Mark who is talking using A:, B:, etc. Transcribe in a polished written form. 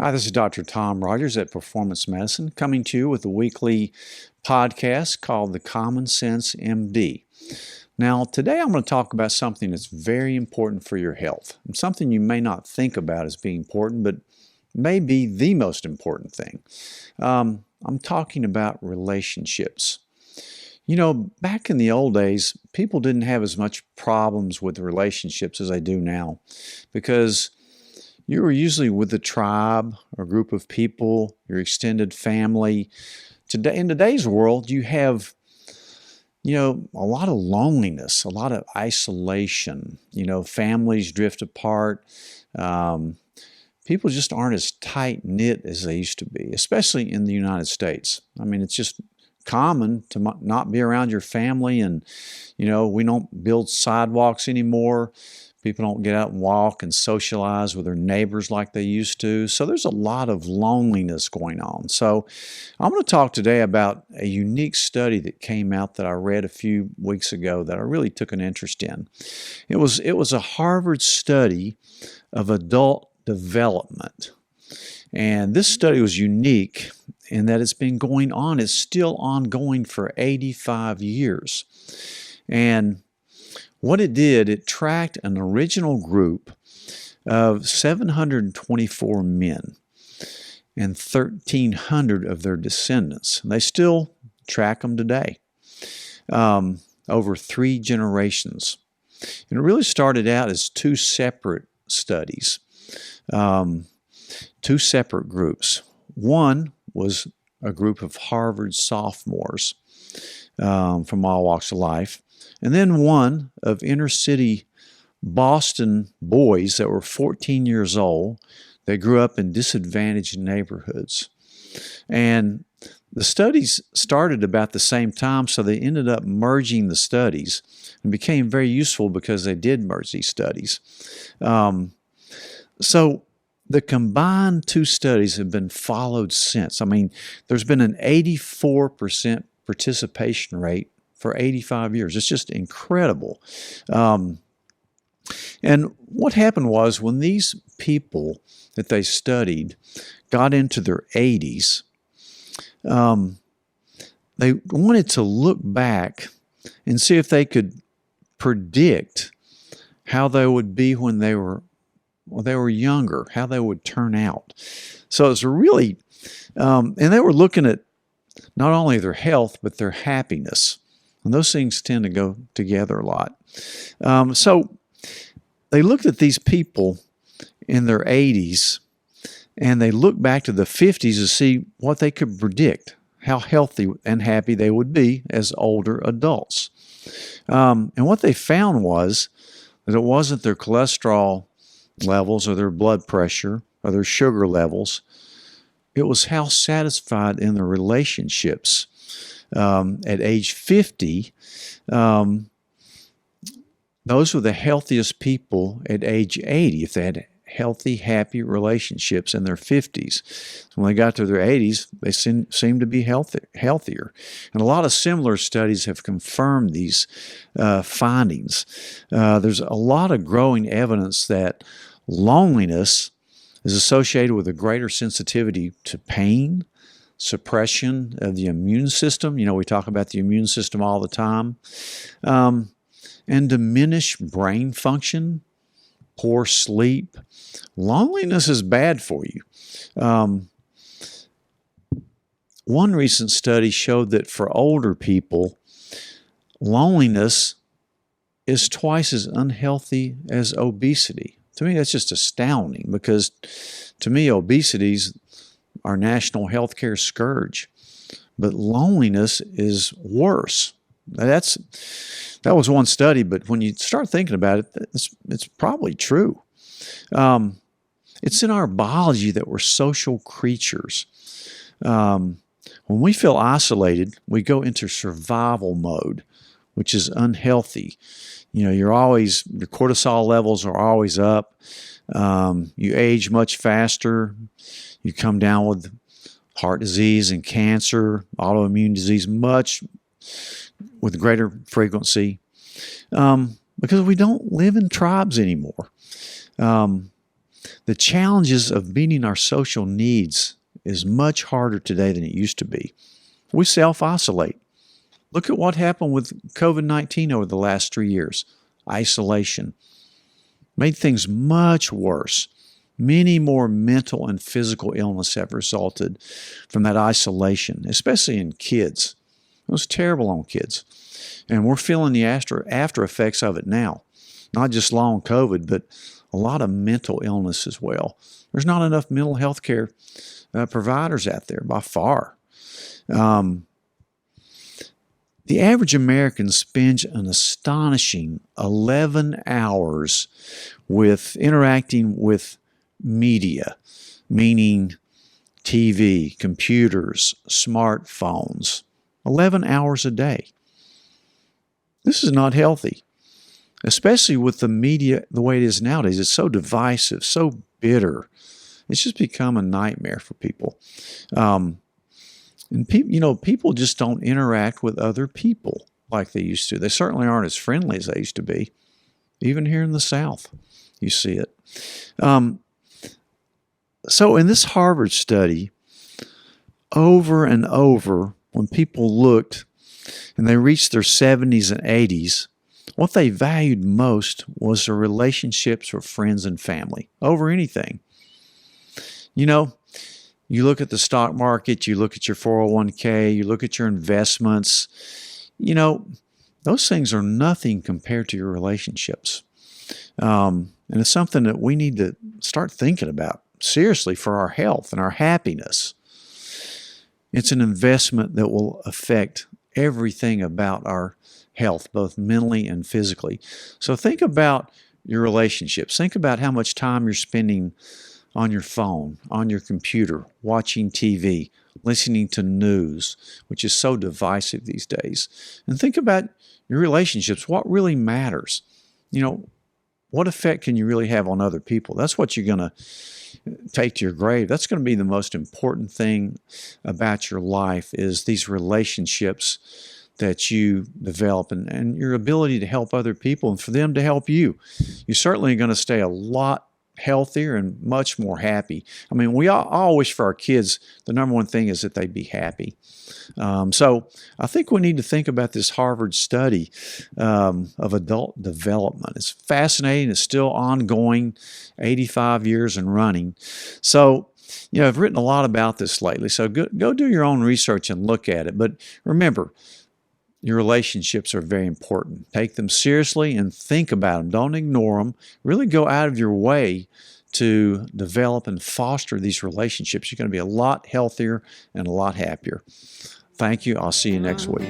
A: Hi, this is Dr. Tom Rogers at Performance Medicine, coming to you with a weekly podcast called The Common Sense MD. Now, today I'm going to talk about something that's very important for your health, and something you may not think about as being important, but may be the most important thing. I'm talking about relationships. You know, back in the old days, people didn't have as much problems with relationships as they do now, because you were usually with a tribe or group of people, your extended family. Today, in today's world, you have, a lot of loneliness, a lot of isolation. Families drift apart. People just aren't as tight-knit as they used to be, especially in the United States. I mean, it's just common to not be around your family, and, we don't build sidewalks anymore. People don't get out and walk and socialize with their neighbors like they used to. So there's a lot of loneliness going on. So I'm going to talk today about a unique study that came out that I read a few weeks ago that I really took an interest in. It was a Harvard study of adult development. And this study was unique in that it's been going on. It's still ongoing for 85 years. And what it did, it tracked an original group of 724 men and 1,300 of their descendants. And they still track them today, over 3 generations. And it really started out as 2 separate studies, 2 separate groups. One was a group of Harvard sophomores from all walks of life, and then one of inner-city Boston boys that were 14 years old. They grew up in disadvantaged neighborhoods. And the studies started about the same time, so they ended up merging the studies and became very useful because they did merge these studies. So the combined 2 studies have been followed since. I mean, there's been an 84% participation rate for 85 years. It's just incredible. And what happened was, when these people that they studied got into their 80s, they wanted to look back and see if they could predict how they would be when they were younger, how they would turn out. So it's really, and they were looking at not only their health, but their happiness. And those things tend to go together a lot. So they looked at these people in their 80s, and they looked back to the 50s to see what they could predict, how healthy and happy they would be as older adults. And what they found was that it wasn't their cholesterol levels or their blood pressure or their sugar levels. It was how satisfied in their relationships. At age 50, those were the healthiest people at age 80, if they had healthy, happy relationships in their 50s. So when they got to their 80s, they seemed to be healthier. And a lot of similar studies have confirmed these findings. There's a lot of growing evidence that loneliness is associated with a greater sensitivity to pain, suppression of the immune system. We talk about the immune system all the time. And diminished brain function, poor sleep. Loneliness is bad for you. One recent study showed that for older people, loneliness is twice as unhealthy as obesity. To me, that's just astounding, because to me, obesity is our national healthcare scourge, but loneliness is worse. That was one study, but when you start thinking about it, it's probably true. It's in our biology that we're social creatures. When we feel isolated, we go into survival mode, which is unhealthy. Your cortisol levels are always up. You age much faster. You come down with heart disease and cancer, autoimmune disease, much with greater frequency, because we don't live in tribes anymore. The challenges of meeting our social needs is much harder today than it used to be. We self-isolate. Look at what happened with COVID-19 over the last 3 years. Isolation made things much worse. Many more mental and physical illness have resulted from that isolation, especially in kids. It was terrible on kids. And we're feeling the after effects of it now. Not just long COVID, but a lot of mental illness as well. There's not enough mental health care providers out there by far. The average American spends an astonishing 11 hours interacting with media, meaning TV, computers, smartphones. 11 hours a day. This is not healthy, especially with the media the way it is nowadays. It's so divisive, so bitter. It's just become a nightmare for people. And people just don't interact with other people like they used to. They certainly aren't as friendly as they used to be. Even here in the South, you see it. So in this Harvard study, over and over, when people looked and they reached their 70s and 80s, what they valued most was their relationships with friends and family over anything. You look at the stock market, you look at your 401k, you look at your investments, those things are nothing compared to your relationships. And it's something that we need to start thinking about seriously for our health and our happiness. It's an investment that will affect everything about our health, both mentally and physically. So think about your relationships. Think about how much time you're spending on your phone, on your computer, watching TV, listening to news, which is so divisive these days. And think about your relationships. What really matters? What effect can you really have on other people? That's what you're going to take to your grave. That's going to be the most important thing about your life, is these relationships that you develop and your ability to help other people and for them to help you. You're certainly going to stay a lot healthier and much more happy. I mean, we all wish for our kids, the number one thing is that they be happy. So I think we need to think about this Harvard study of adult development. It's fascinating. It's still ongoing, 85 years and running. So, I've written a lot about this lately. So go do your own research and look at it. But remember, your relationships are very important. Take them seriously and think about them. Don't ignore them. Really go out of your way to develop and foster these relationships. You're going to be a lot healthier and a lot happier. Thank you. I'll see you next week.